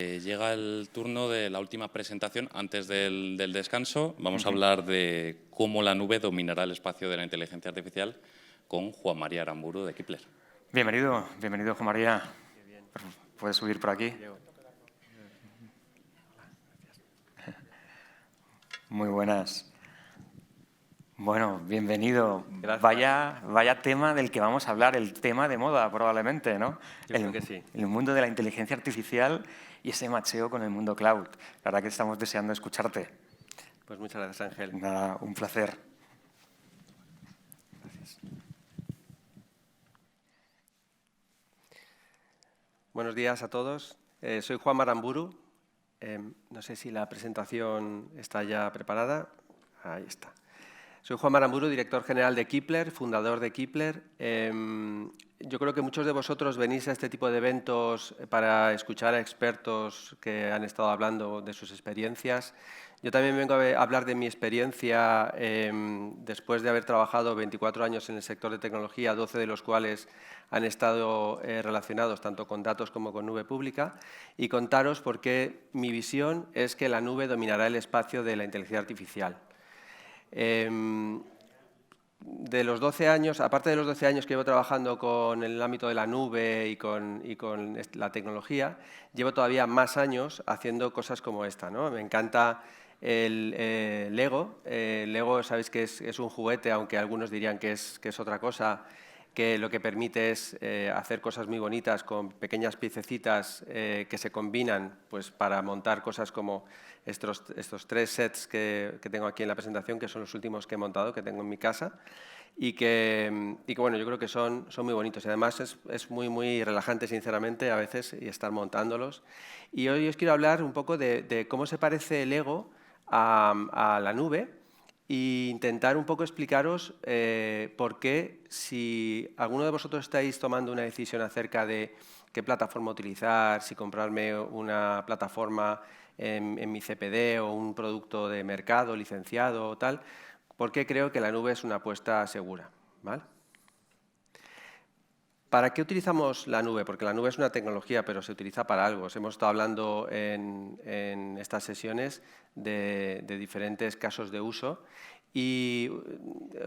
Llega el turno de la última presentación antes del descanso. Vamos a hablar de cómo la nube dominará el espacio de la inteligencia artificial con Juan María Aramburu de Kepler. Bienvenido Juan María. Puedes subir por aquí. Muy buenas. Bueno, bienvenido. Vaya tema del que vamos a hablar, el tema de moda probablemente, ¿no? Yo creo que sí. El mundo de la inteligencia artificial y ese macheo con el mundo cloud. La verdad que estamos deseando escucharte. Pues muchas gracias, Ángel. Nada, un placer. Gracias. Buenos días a todos. Soy Juan Aramburu. No sé si la presentación está ya preparada. Ahí está. Soy Juan Aramburu, director general de Kepler, fundador de Kepler. Yo creo que muchos de vosotros venís a este tipo de eventos para escuchar a expertos que han estado hablando de sus experiencias. Yo también vengo a hablar de mi experiencia después de haber trabajado 24 años en el sector de tecnología, 12 de los cuales han estado relacionados tanto con datos como con nube pública, y contaros por qué mi visión es que la nube dominará el espacio de la inteligencia artificial. De los 12 años, aparte de los 12 años que llevo trabajando con el ámbito de la nube y con la tecnología, llevo todavía más años haciendo cosas como esta, ¿no? Me encanta el Lego. Lego, sabéis que es un juguete, aunque algunos dirían que es otra cosa, que lo que permite es hacer cosas muy bonitas con pequeñas piececitas que se combinan pues, para montar cosas como estos 3 sets que tengo aquí en la presentación, que son los últimos que he montado, que tengo en mi casa, y que bueno, yo creo que son muy bonitos. Y además es muy relajante, sinceramente, a veces, y estar montándolos. Y hoy os quiero hablar un poco de cómo se parece el Lego a la nube, e intentar un poco explicaros por qué, si alguno de vosotros estáis tomando una decisión acerca de qué plataforma utilizar, si comprarme una plataforma en mi CPD o un producto de mercado licenciado o tal, por qué creo que la nube es una apuesta segura, ¿vale? ¿Para qué utilizamos la nube? Porque la nube es una tecnología, pero se utiliza para algo. Hemos estado hablando en estas sesiones de diferentes casos de uso y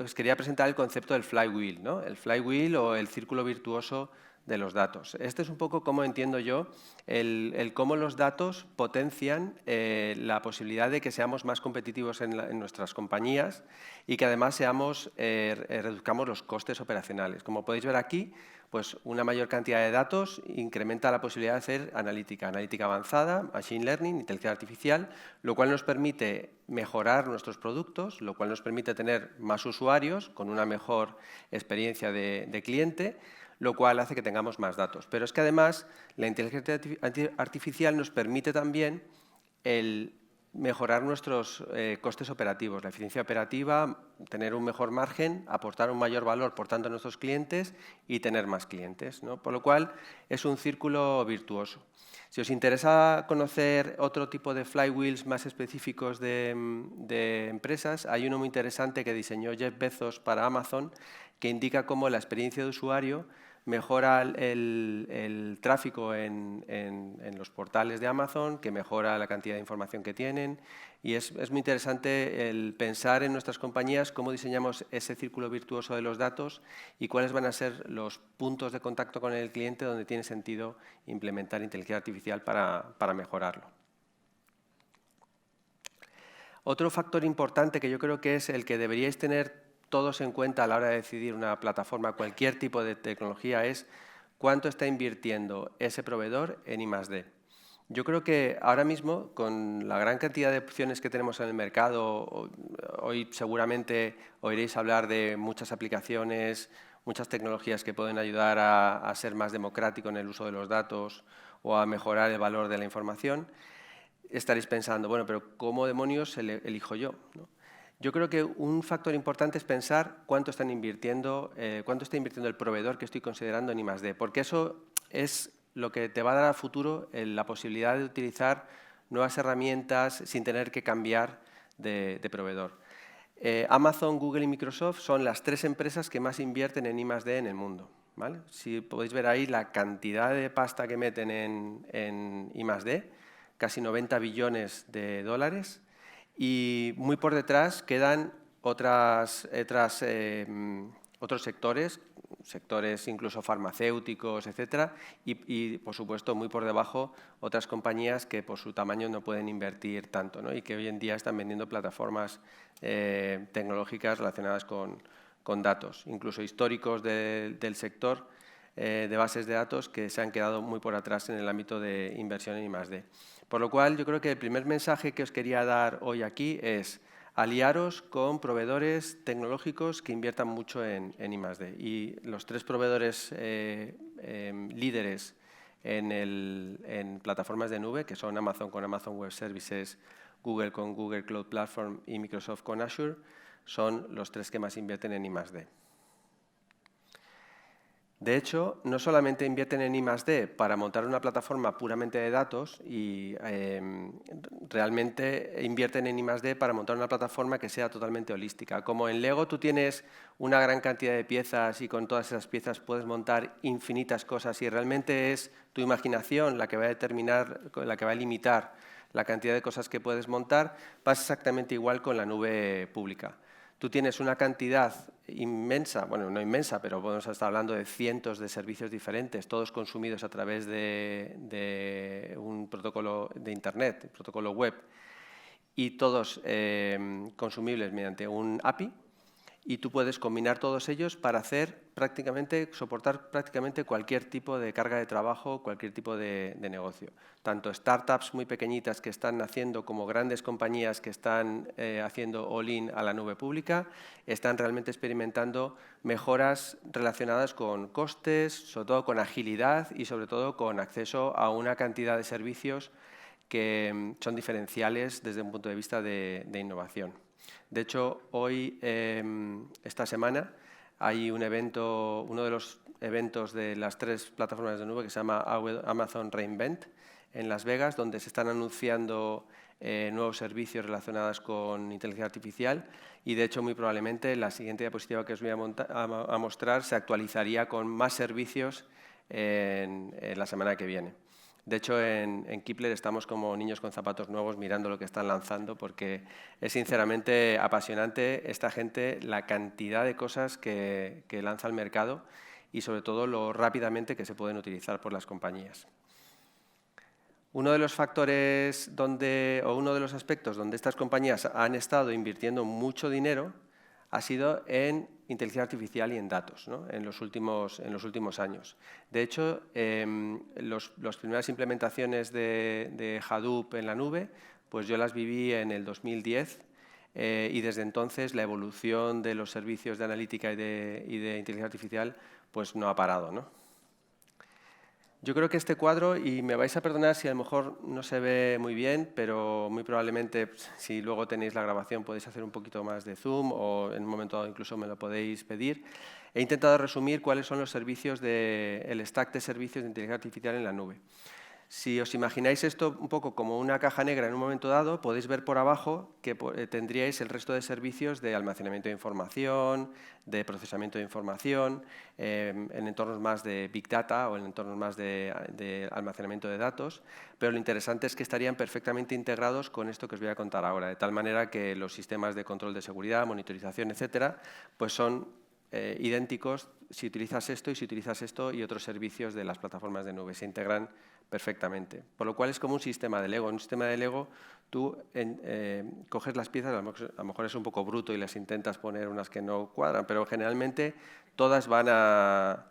os quería presentar el concepto del flywheel, ¿no? El flywheel o el círculo virtuoso de los datos. Este es un poco cómo entiendo yo el cómo los datos potencian la posibilidad de que seamos más competitivos en nuestras compañías y que además reduzcamos los costes operacionales. Como podéis ver aquí, pues una mayor cantidad de datos incrementa la posibilidad de hacer analítica avanzada, machine learning, inteligencia artificial, lo cual nos permite mejorar nuestros productos, lo cual nos permite tener más usuarios con una mejor experiencia de cliente, lo cual hace que tengamos más datos. Pero es que además la inteligencia artificial nos permite también el mejorar nuestros costes operativos, la eficiencia operativa, tener un mejor margen, aportar un mayor valor, por tanto, a nuestros clientes y tener más clientes, ¿no? Por lo cual, es un círculo virtuoso. Si os interesa conocer otro tipo de flywheels más específicos de empresas, hay uno muy interesante que diseñó Jeff Bezos para Amazon, que indica cómo la experiencia de usuario mejora el tráfico en los portales de Amazon, que mejora la cantidad de información que tienen. Y es muy interesante el pensar en nuestras compañías cómo diseñamos ese círculo virtuoso de los datos y cuáles van a ser los puntos de contacto con el cliente donde tiene sentido implementar inteligencia artificial para mejorarlo. Otro factor importante que yo creo que es el que deberíais tener todos en cuenta a la hora de decidir una plataforma, cualquier tipo de tecnología, es cuánto está invirtiendo ese proveedor en I+D. Yo creo que ahora mismo, con la gran cantidad de opciones que tenemos en el mercado, hoy seguramente oiréis hablar de muchas aplicaciones, muchas tecnologías que pueden ayudar a ser más democrático en el uso de los datos o a mejorar el valor de la información. Estaréis pensando, bueno, pero ¿cómo demonios elijo yo, ¿no? Yo creo que un factor importante es pensar cuánto está invirtiendo el proveedor que estoy considerando en I+D, porque eso es lo que te va a dar a futuro la posibilidad de utilizar nuevas herramientas sin tener que cambiar de proveedor. Amazon, Google y Microsoft son las 3 empresas que más invierten en I+D en el mundo, ¿vale? Si podéis ver ahí la cantidad de pasta que meten en I+D, casi 90 billones de dólares, y muy por detrás quedan otros sectores incluso farmacéuticos, etcétera, y, por supuesto, muy por debajo otras compañías que por su tamaño no pueden invertir tanto, ¿no? Y que hoy en día están vendiendo plataformas tecnológicas relacionadas con datos, incluso históricos del sector de bases de datos que se han quedado muy por atrás en el ámbito de inversión en I+D. Por lo cual, yo creo que el primer mensaje que os quería dar hoy aquí es aliaros con proveedores tecnológicos que inviertan mucho en I+D. Y los 3 proveedores líderes en plataformas de nube, que son Amazon con Amazon Web Services, Google con Google Cloud Platform y Microsoft con Azure, son los 3 que más invierten en I+D. De hecho, no solamente invierten en I+D para montar una plataforma puramente de datos, y realmente invierten en I+D para montar una plataforma que sea totalmente holística. Como en Lego tú tienes una gran cantidad de piezas y con todas esas piezas puedes montar infinitas cosas, y realmente es tu imaginación la que va a determinar, la que va a limitar la cantidad de cosas que puedes montar, pasa exactamente igual con la nube pública. Tú tienes una cantidad inmensa, bueno, no inmensa, pero podemos estar hablando de cientos de servicios diferentes, todos consumidos a través de un protocolo de Internet, un protocolo web, y todos consumibles mediante un API, y tú puedes combinar todos ellos para soportar prácticamente cualquier tipo de carga de trabajo, cualquier tipo de negocio. Tanto startups muy pequeñitas que están naciendo como grandes compañías que están haciendo all-in a la nube pública, están realmente experimentando mejoras relacionadas con costes, sobre todo con agilidad y sobre todo con acceso a una cantidad de servicios que son diferenciales desde un punto de vista de innovación. De hecho, hoy, esta semana, hay un evento, uno de los eventos de las 3 plataformas de nube que se llama Amazon re:Invent en Las Vegas, donde se están anunciando nuevos servicios relacionados con inteligencia artificial, y de hecho muy probablemente la siguiente diapositiva que os voy a mostrar se actualizaría con más servicios en la semana que viene. De hecho, en Kipler estamos como niños con zapatos nuevos mirando lo que están lanzando, porque es sinceramente apasionante esta gente, la cantidad de cosas que lanza al mercado y sobre todo lo rápidamente que se pueden utilizar por las compañías. Uno de los factores uno de los aspectos donde estas compañías han estado invirtiendo mucho dinero ha sido en inteligencia artificial y en datos, ¿no? en los últimos años. De hecho, las primeras implementaciones de Hadoop en la nube, pues yo las viví en el 2010, y desde entonces la evolución de los servicios de analítica y de inteligencia artificial pues no ha parado, ¿no? Yo creo que este cuadro, y me vais a perdonar si a lo mejor no se ve muy bien, pero muy probablemente si luego tenéis la grabación podéis hacer un poquito más de zoom o en un momento dado incluso me lo podéis pedir. He intentado resumir cuáles son los servicios el stack de servicios de inteligencia artificial en la nube. Si os imagináis esto un poco como una caja negra en un momento dado, podéis ver por abajo que tendríais el resto de servicios de almacenamiento de información, de procesamiento de información, en entornos más de Big Data o en entornos más de almacenamiento de datos, pero lo interesante es que estarían perfectamente integrados con esto que os voy a contar ahora, de tal manera que los sistemas de control de seguridad, monitorización, etcétera, pues son idénticos si utilizas esto y otros servicios de las plataformas de nube. Se integran perfectamente. Por lo cual es como un sistema de Lego. En un sistema de Lego tú coges las piezas, a lo mejor es un poco bruto y les intentas poner unas que no cuadran, pero generalmente todas van a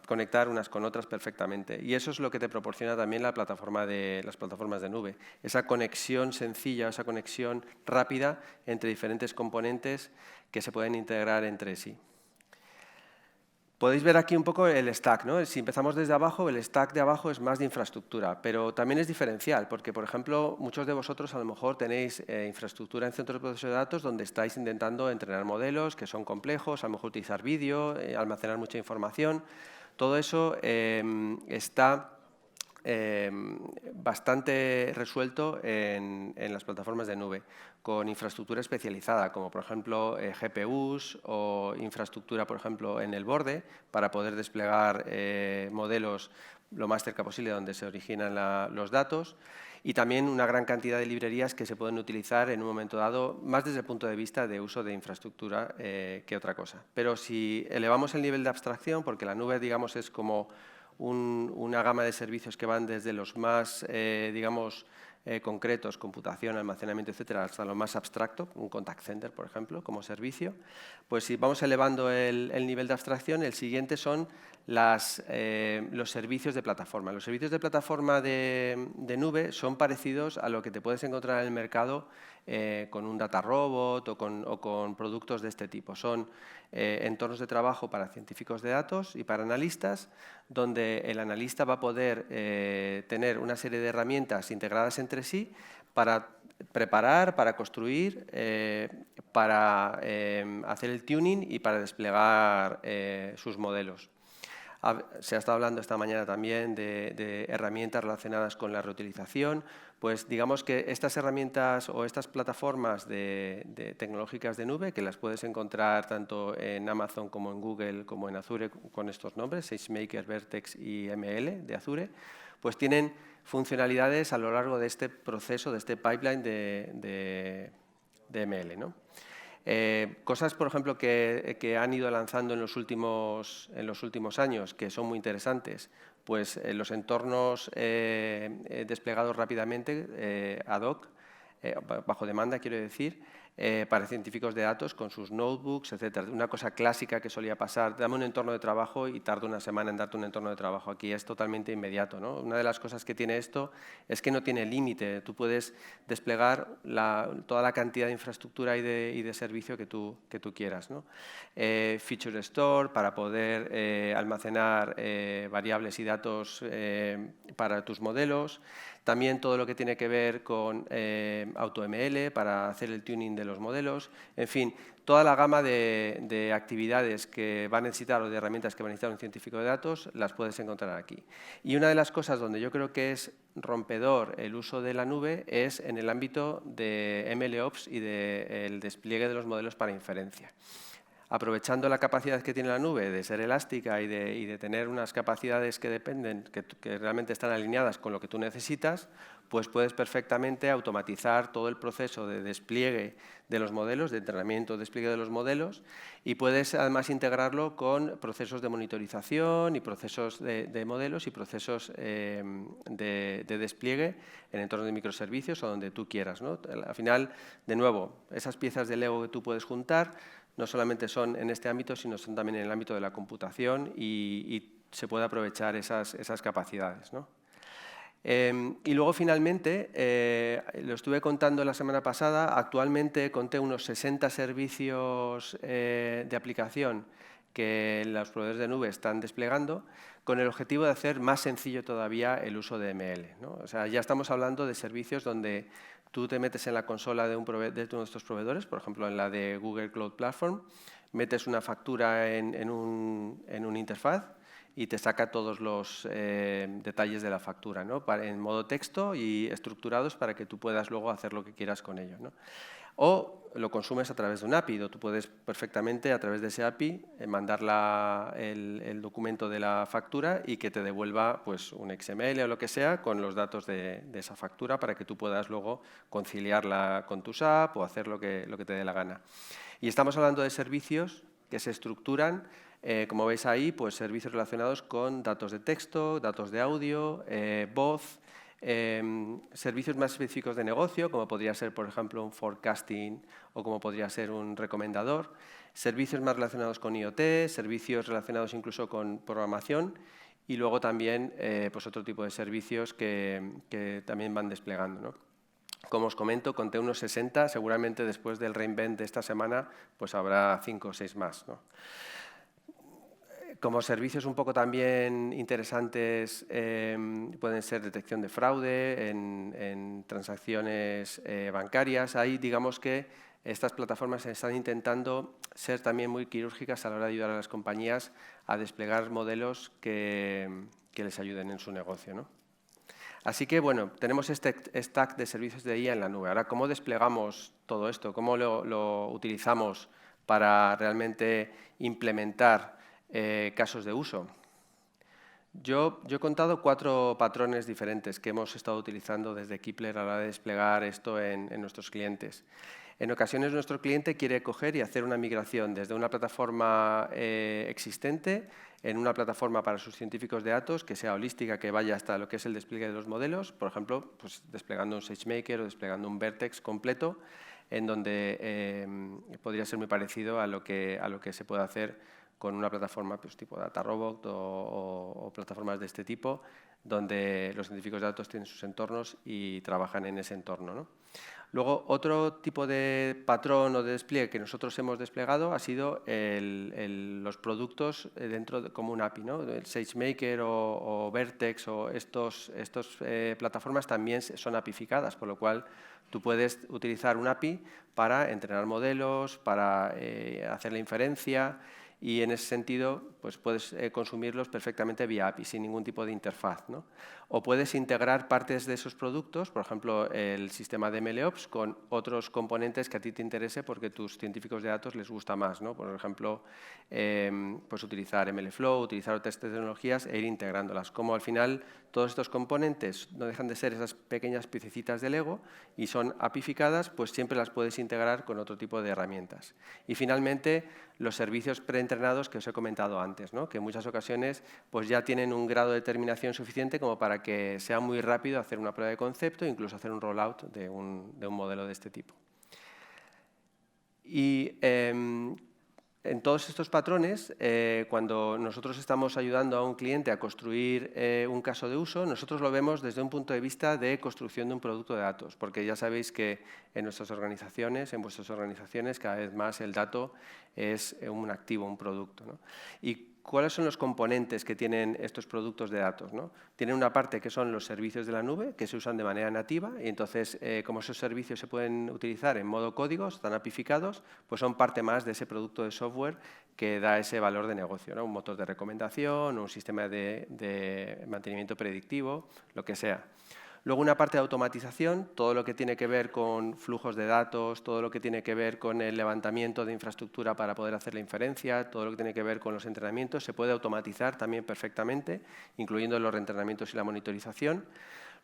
conectar unas con otras perfectamente. Y eso es lo que te proporciona también las plataformas de nube. Esa conexión sencilla, esa conexión rápida entre diferentes componentes que se pueden integrar entre sí. Podéis ver aquí un poco el stack, ¿no? Si empezamos desde abajo, el stack de abajo es más de infraestructura, pero también es diferencial, porque, por ejemplo, muchos de vosotros a lo mejor tenéis infraestructura en centros de proceso de datos donde estáis intentando entrenar modelos que son complejos, a lo mejor utilizar vídeo, almacenar mucha información. Todo eso está bastante resuelto en las plataformas de nube, con infraestructura especializada, como por ejemplo GPUs o infraestructura, por ejemplo, en el borde, para poder desplegar modelos lo más cerca posible de donde se originan los datos, y también una gran cantidad de librerías que se pueden utilizar en un momento dado, más desde el punto de vista de uso de infraestructura que otra cosa. Pero si elevamos el nivel de abstracción, porque la nube, digamos, es como una gama de servicios que van desde los más, digamos, concretos, computación, almacenamiento, etcétera, hasta lo más abstracto, un contact center, por ejemplo, como servicio, pues si vamos elevando el nivel de abstracción, el siguiente son los servicios de plataforma. Los servicios de plataforma de nube son parecidos a lo que te puedes encontrar en el mercado con un data robot o con productos de este tipo. Son entornos de trabajo para científicos de datos y para analistas, donde el analista va a poder tener una serie de herramientas integradas entre sí para preparar, para construir, para hacer el tuning y para desplegar sus modelos. Se ha estado hablando esta mañana también de herramientas relacionadas con la reutilización. Pues digamos que estas herramientas o estas plataformas tecnológicas de nube, que las puedes encontrar tanto en Amazon como en Google como en Azure con estos nombres, SageMaker, Vertex y ML de Azure, pues tienen funcionalidades a lo largo de este proceso, de este pipeline de ML, ¿no? Cosas, por ejemplo, que han ido lanzando en los últimos años, que son muy interesantes, pues los entornos desplegados rápidamente, ad hoc, bajo demanda, quiero decir, para científicos de datos con sus notebooks, etcétera. Una cosa clásica que solía pasar, dame un entorno de trabajo y tarda una semana en darte un entorno de trabajo. Aquí es totalmente inmediato, ¿no? Una de las cosas que tiene esto es que no tiene límite. Tú puedes desplegar toda la cantidad de infraestructura y de servicio que tú quieras, ¿no? Feature Store para poder almacenar variables y datos para tus modelos. También todo lo que tiene que ver con AutoML para hacer el tuning de los modelos. En fin, toda la gama de actividades que va a necesitar o de herramientas que va a necesitar un científico de datos las puedes encontrar aquí. Y una de las cosas donde yo creo que es rompedor el uso de la nube es en el ámbito de MLOps y del despliegue de los modelos para inferencia. Aprovechando la capacidad que tiene la nube de ser elástica y de tener unas capacidades que dependen, que realmente están alineadas con lo que tú necesitas, pues puedes perfectamente automatizar todo el proceso de despliegue de los modelos, de entrenamiento, despliegue de los modelos, y puedes además integrarlo con procesos de monitorización y procesos de modelos y procesos de despliegue en entornos de microservicios o donde tú quieras, ¿no? Al final, de nuevo, esas piezas de Lego que tú puedes juntar no solamente son en este ámbito, sino son también en el ámbito de la computación y se puede aprovechar esas capacidades, ¿no? Y luego, finalmente, lo estuve contando la semana pasada, actualmente conté unos 60 servicios de aplicación que los proveedores de nube están desplegando con el objetivo de hacer más sencillo todavía el uso de ML, ¿no? O sea, ya estamos hablando de servicios donde tú te metes en la consola de uno de estos proveedores, por ejemplo, en la de Google Cloud Platform, metes una factura en un interfaz y te saca todos los detalles de la factura, ¿no? En modo texto y estructurados para que tú puedas luego hacer lo que quieras con ello, ¿no? O lo consumes a través de un API, tú puedes perfectamente a través de ese API mandar el documento de la factura y que te devuelva pues, un XML o lo que sea con los datos de esa factura para que tú puedas luego conciliarla con tu SAP o hacer lo que te dé la gana. Y estamos hablando de servicios que se estructuran, como veis ahí, pues servicios relacionados con datos de texto, datos de audio, voz, servicios más específicos de negocio, como podría ser, por ejemplo, un forecasting o como podría ser un recomendador, servicios más relacionados con IoT, servicios relacionados incluso con programación y luego también pues otro tipo de servicios que también van desplegando, ¿no? Como os comento, conté unos 60, seguramente después del reInvent de esta semana pues habrá 5 o 6 más, ¿no? Como servicios un poco también interesantes pueden ser detección de fraude en transacciones bancarias. Ahí digamos que estas plataformas están intentando ser también muy quirúrgicas a la hora de ayudar a las compañías a desplegar modelos que les ayuden en su negocio, ¿no? Así que, bueno, tenemos este stack de servicios de IA en la nube. Ahora, ¿cómo desplegamos todo esto? ¿Cómo lo utilizamos para realmente implementar casos de uso? Yo he contado 4 patrones diferentes que hemos estado utilizando desde Kepler a la hora de desplegar esto en nuestros clientes. En ocasiones nuestro cliente quiere coger y hacer una migración desde una plataforma existente en una plataforma para sus científicos de datos que sea holística, que vaya hasta lo que es el despliegue de los modelos, por ejemplo, pues desplegando un SageMaker o desplegando un Vertex completo, en donde podría ser muy parecido a lo que se puede hacer con una plataforma pues, tipo DataRobot o plataformas de este tipo, donde los científicos de datos tienen sus entornos y trabajan en ese entorno, ¿no? Luego, otro tipo de patrón o de despliegue que nosotros hemos desplegado ha sido los productos dentro como un API, ¿no? El SageMaker o Vertex o estas plataformas también son apificadas, por lo cual tú puedes utilizar un API para entrenar modelos, para hacer la inferencia, y en ese sentido pues puedes consumirlos perfectamente vía API, sin ningún tipo de interfaz, ¿no? O puedes integrar partes de esos productos, por ejemplo, el sistema de MLOps, con otros componentes que a ti te interese porque a tus científicos de datos les gusta más, ¿no? Por ejemplo, pues utilizar MLflow, utilizar otras tecnologías e ir integrándolas. Como al final todos estos componentes no dejan de ser esas pequeñas piececitas de Lego y son apificadas, pues siempre las puedes integrar con otro tipo de herramientas. Y finalmente, los servicios preentrenados que os he comentado antes, ¿no? Que en muchas ocasiones pues ya tienen un grado de determinación suficiente como para que sea muy rápido hacer una prueba de concepto e incluso hacer un rollout de un modelo de este tipo. Y en todos estos patrones, cuando nosotros estamos ayudando a un cliente a construir un caso de uso, nosotros lo vemos desde un punto de vista de construcción de un producto de datos, porque ya sabéis que en nuestras organizaciones, en vuestras organizaciones, cada vez más el dato es un activo, un producto, ¿no? Y ¿cuáles son los componentes que tienen estos productos de datos, ¿no? Tienen una parte que son los servicios de la nube, que se usan de manera nativa, y entonces, como esos servicios se pueden utilizar en modo código, están apificados, pues son parte más de ese producto de software que da ese valor de negocio, ¿no? Un motor de recomendación, un sistema de mantenimiento predictivo, lo que sea. Luego una parte de automatización, todo lo que tiene que ver con flujos de datos, todo lo que tiene que ver con el levantamiento de infraestructura para poder hacer la inferencia, todo lo que tiene que ver con los entrenamientos, se puede automatizar también perfectamente, incluyendo los reentrenamientos y la monitorización.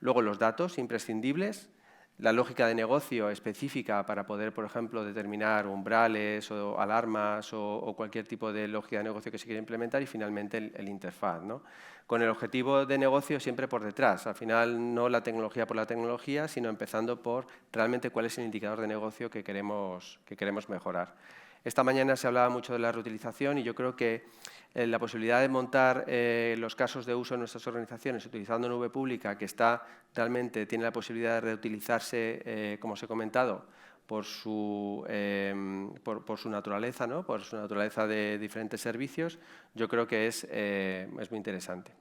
Luego los datos imprescindibles, la lógica de negocio específica para poder, por ejemplo, determinar umbrales o alarmas o cualquier tipo de lógica de negocio que se quiera implementar, y finalmente el interfaz, ¿no? Con el objetivo de negocio siempre por detrás. Al final, no la tecnología por la tecnología, sino empezando por realmente cuál es el indicador de negocio que queremos mejorar. Esta mañana se hablaba mucho de la reutilización y yo creo que la posibilidad de montar los casos de uso en nuestras organizaciones utilizando nube pública, que realmente tiene la posibilidad de reutilizarse, como os he comentado, por su naturaleza, ¿no? Por su naturaleza de diferentes servicios, yo creo que es muy interesante.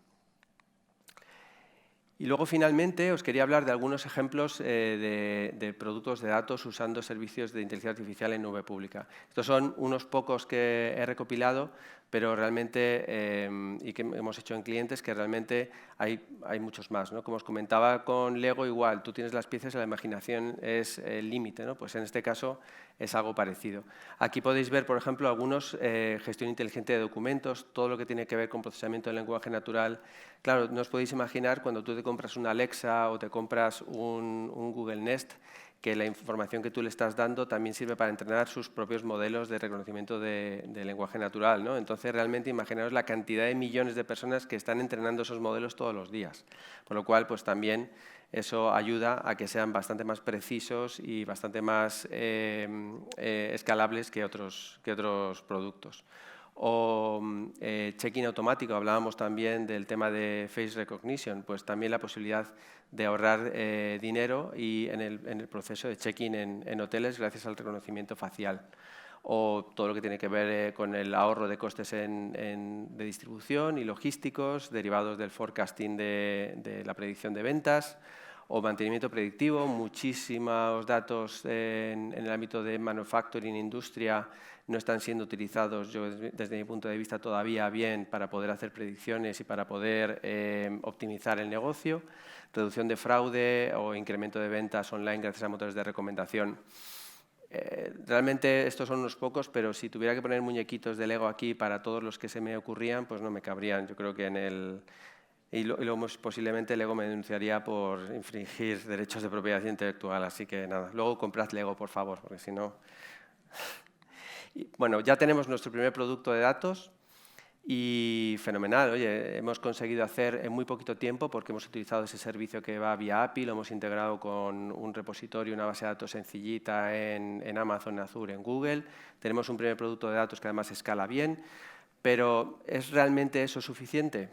Y luego, finalmente, os quería hablar de algunos ejemplos de productos de datos usando servicios de inteligencia artificial en nube pública. Estos son unos pocos que he recopilado, pero realmente, y que hemos hecho en clientes, que realmente hay muchos más, ¿no? Como os comentaba con Lego, igual, tú tienes las piezas y la imaginación es el límite, ¿no? Pues en este caso es algo parecido. Aquí podéis ver, por ejemplo, algunos, gestión inteligente de documentos, todo lo que tiene que ver con procesamiento del lenguaje natural. Claro, no os podéis imaginar cuando tú te compras una Alexa o te compras un Google Nest, que la información que tú le estás dando también sirve para entrenar sus propios modelos de reconocimiento de lenguaje natural, ¿no? Entonces, realmente imaginaos la cantidad de millones de personas que están entrenando esos modelos todos los días. Por lo cual, pues también eso ayuda a que sean bastante más precisos y bastante más escalables que otros productos. O check-in automático, hablábamos también del tema de face recognition, pues también la posibilidad de ahorrar dinero y en el proceso de check-in en hoteles gracias al reconocimiento facial. O todo lo que tiene que ver con el ahorro de costes de distribución y logísticos derivados del forecasting de la predicción de ventas, o mantenimiento predictivo, muchísimos datos en el ámbito de manufacturing, industria, no están siendo utilizados, desde mi punto de vista, todavía bien para poder hacer predicciones y para poder optimizar el negocio. Reducción de fraude o incremento de ventas online gracias a motores de recomendación. Realmente estos son unos pocos, pero si tuviera que poner muñequitos de Lego aquí para todos los que se me ocurrían, pues no me cabrían. Yo creo que posiblemente Lego me denunciaría por infringir derechos de propiedad intelectual, así que nada. Luego comprad Lego, por favor, porque si no... Bueno, ya tenemos nuestro primer producto de datos y fenomenal. Oye, hemos conseguido hacer en muy poquito tiempo, porque hemos utilizado ese servicio que va vía API, lo hemos integrado con un repositorio, una base de datos sencillita en Amazon, en Azure, en Google. Tenemos un primer producto de datos que además escala bien, pero ¿es realmente eso suficiente?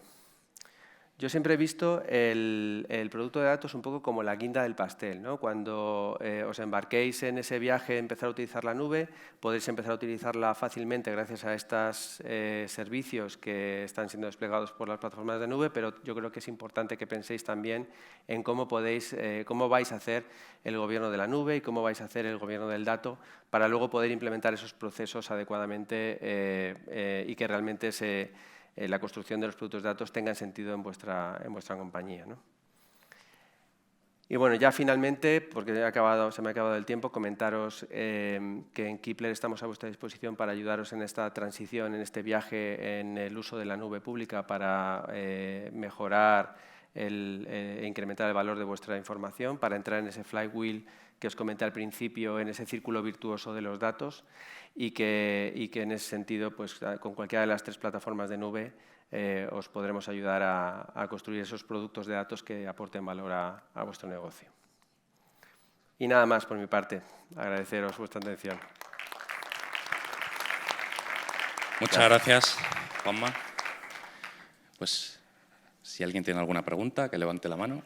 Yo siempre he visto el producto de datos un poco como la guinda del pastel, ¿no? Cuando os embarquéis en ese viaje de empezar a utilizar la nube, podéis empezar a utilizarla fácilmente gracias a estos servicios que están siendo desplegados por las plataformas de nube, pero yo creo que es importante que penséis también en cómo vais a hacer el gobierno de la nube y cómo vais a hacer el gobierno del dato para luego poder implementar esos procesos adecuadamente y que realmente la construcción de los productos de datos tenga sentido en vuestra compañía, ¿no? Y bueno, ya finalmente, porque se me ha acabado el tiempo, comentaros que en Keepler estamos a vuestra disposición para ayudaros en esta transición, en este viaje en el uso de la nube pública para mejorar e incrementar el valor de vuestra información, para entrar en ese flywheel que os comenté al principio, en ese círculo virtuoso de los datos y que en ese sentido, pues, con cualquiera de las 3 plataformas de nube os podremos ayudar a construir esos productos de datos que aporten valor a vuestro negocio. Y nada más por mi parte. Agradeceros vuestra atención. Muchas gracias, Juanma. Pues si alguien tiene alguna pregunta, que levante la mano.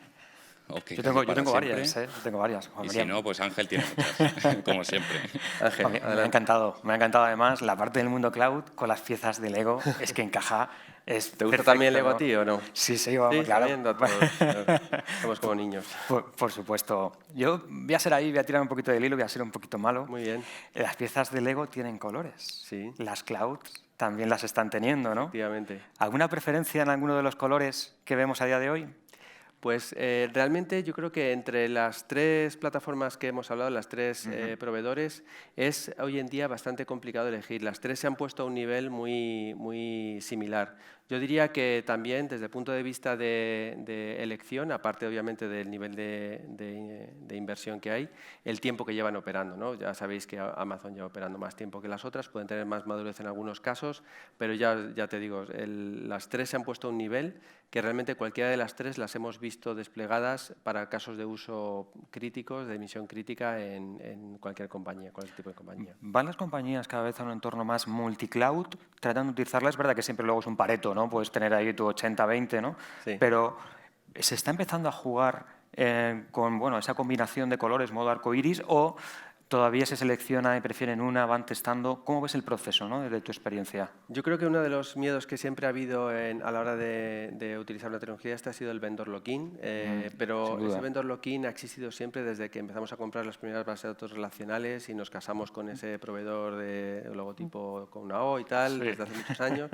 Yo tengo varias, tengo varias. Y si no, pues Ángel tiene muchas, como siempre. Ángel, me ha encantado además la parte del mundo cloud con las piezas de Lego, es que encaja. ¿Te gusta perfecto, también Lego ¿no? a ti o no? Sí, vamos, claro. Somos como niños. Por supuesto. Yo voy a ser ahí, voy a tirar un poquito del hilo, voy a ser un poquito malo. Muy bien. Las piezas de Lego tienen colores. Sí. Las clouds también las están teniendo, ¿no? Efectivamente. ¿Alguna preferencia en alguno de los colores que vemos a día de hoy? Pues realmente yo creo que entre las 3 plataformas que hemos hablado, las 3 proveedores, es hoy en día bastante complicado elegir. Las 3 se han puesto a un nivel muy similar. Yo diría que también desde el punto de vista de elección, aparte obviamente del nivel de inversión que hay, el tiempo que llevan operando, ¿no? Ya sabéis que Amazon lleva operando más tiempo que las otras, pueden tener más madurez en algunos casos, pero ya te digo, las 3 se han puesto a un nivel que realmente cualquiera de las 3 las hemos visto desplegadas para casos de uso críticos, de emisión crítica en cualquier compañía, cualquier tipo de compañía. Van las compañías cada vez a un entorno más multicloud, tratan de utilizarla, es verdad que siempre luego es un pareto, ¿no? Puedes tener ahí tu 80-20, ¿no? Sí. Pero se está empezando a jugar con esa combinación de colores, modo arcoiris, o todavía se selecciona y prefieren una, van testando. ¿Cómo ves el proceso, ¿no? Desde tu experiencia? Yo creo que uno de los miedos que siempre ha habido a la hora de utilizar una tecnología ha sido el vendor lock-in, pero ese vendor lock-in ha existido siempre desde que empezamos a comprar las primeras bases de datos relacionales y nos casamos con ese proveedor de logotipo con una O y tal, desde hace muchos años.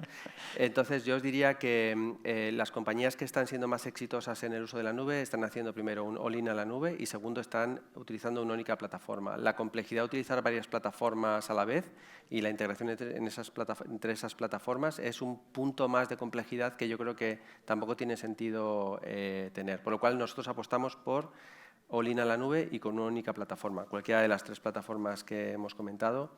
Entonces yo os diría que las compañías que están siendo más exitosas en el uso de la nube están haciendo primero un all-in a la nube y segundo están utilizando una única plataforma. La complejidad de utilizar varias plataformas a la vez y la integración entre esas plataformas es un punto más de complejidad que yo creo que tampoco tiene sentido tener. Por lo cual nosotros apostamos por all-in a la nube y con una única plataforma. Cualquiera de las 3 plataformas que hemos comentado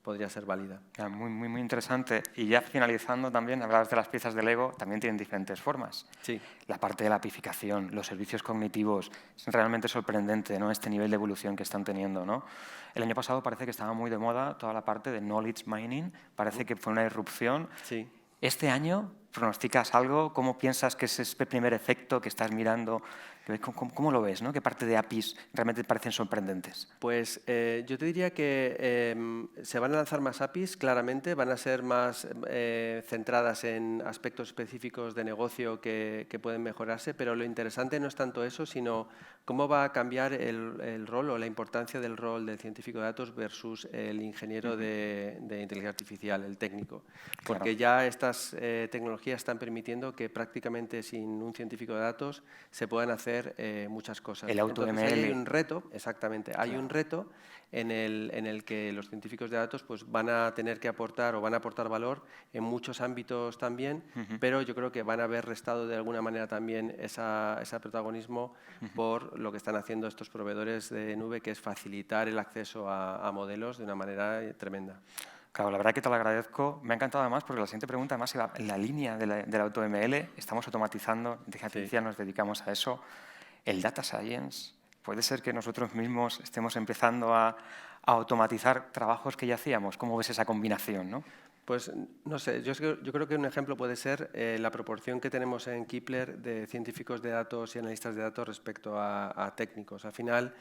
podría ser válida. Muy interesante. Y ya finalizando también, hablabas de las piezas de Lego, también tienen diferentes formas. Sí. La parte de la apificación, los servicios cognitivos, es realmente sorprendente, ¿no? Este nivel de evolución que están teniendo, ¿no? El año pasado parece que estaba muy de moda toda la parte de knowledge mining, parece que fue una irrupción. Sí. Este año ¿Pronosticas algo? ¿Cómo piensas que es ese primer efecto que estás mirando? ¿Cómo lo ves, ¿no? ¿Qué parte de APIs realmente te parecen sorprendentes? Pues yo te diría que se van a lanzar más APIs, claramente, van a ser más centradas en aspectos específicos de negocio que pueden mejorarse, pero lo interesante no es tanto eso, sino cómo va a cambiar el rol o la importancia del rol del científico de datos versus el ingeniero de inteligencia artificial, el técnico. Porque ya estas tecnologías están permitiendo que prácticamente sin un científico de datos se puedan hacer muchas cosas. El AutoML. Entonces, ahí hay un reto, exactamente, hay un reto en el que los científicos de datos pues, van a tener que aportar o van a aportar valor en muchos ámbitos también, pero yo creo que van a haber restado de alguna manera también ese protagonismo por lo que están haciendo estos proveedores de nube, que es facilitar el acceso a modelos de una manera tremenda. Claro, la verdad que te lo agradezco. Me ha encantado además porque la siguiente pregunta además iba en la línea del AutoML. Estamos automatizando, inteligencia artificial, nos dedicamos a eso. El Data Science, puede ser que nosotros mismos estemos empezando a automatizar trabajos que ya hacíamos. ¿Cómo ves esa combinación, no? Pues no sé, yo creo que un ejemplo puede ser la proporción que tenemos en Kepler de científicos de datos y analistas de datos respecto a técnicos. Al final,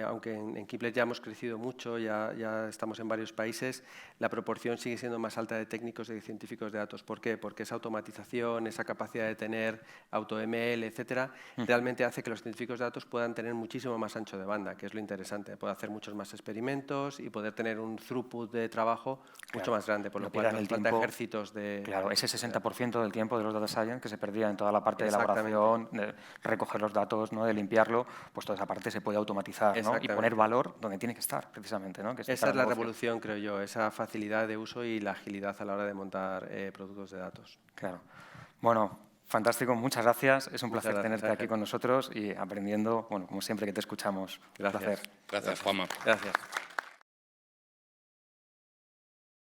aunque en Kepler ya hemos crecido mucho, ya estamos en varios países, la proporción sigue siendo más alta de técnicos y de científicos de datos. ¿Por qué? Porque esa automatización, esa capacidad de tener AutoML, etcétera, realmente hace que los científicos de datos puedan tener muchísimo más ancho de banda, que es lo interesante. Poder hacer muchos más experimentos y poder tener un throughput de trabajo mucho más grande, por lo cual no falta ejércitos de... Claro, ese 60% del tiempo de los data science que se perdía en toda la parte de elaboración, de recoger los datos, ¿no? De limpiarlo, pues toda esa parte se puede automatizar, ¿no? Y poner valor donde tiene que estar, precisamente, ¿no? Que esa es la revolución, creo yo, esa facilidad de uso y la agilidad a la hora de montar productos de datos. Claro. Bueno, fantástico, muchas gracias. Es un placer tenerte aquí con nosotros y aprendiendo, bueno, como siempre que te escuchamos. Gracias. Un placer. Gracias, Juanma. Gracias.